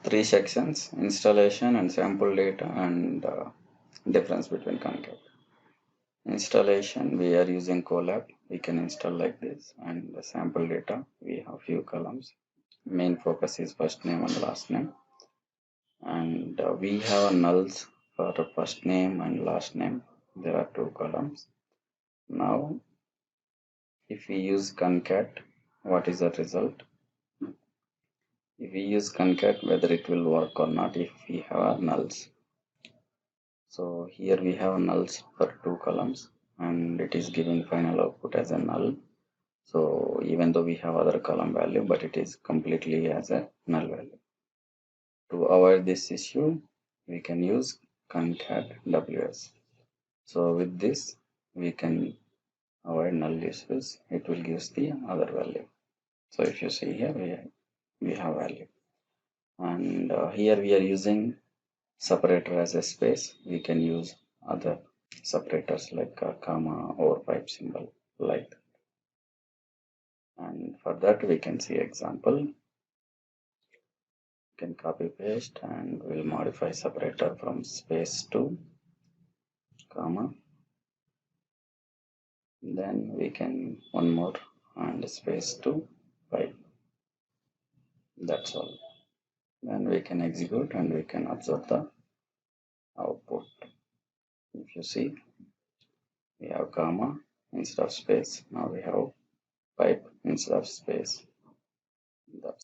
three sections: installation and sample data and difference between concat. Installation, we are using colab. We can install like this. And the sample data, we have few columns. Main focus is first name and last name. And we have nulls for the first name and last name. There are two columns. Now, if we use concat, what is the result? If we use concat, whether it will work or not if we have nulls. So here we have nulls for two columns and it is giving final output as a null. So even though we have other column value, but it is completely as a null value. To avoid this issue, we can use concat ws. So with this, we can avoid null issues. It will give the other value. So if you see here, we have value. And here we are using separator as a space. We can use other separators like a comma or pipe symbol like that. And for that we can see example. You can copy paste and we'll modify separator from space to comma. Then we can one more and space to pipe. That's all. Then we can execute and we can observe the output. If you see, we have comma instead of space. Now we have pipe instead of space. That's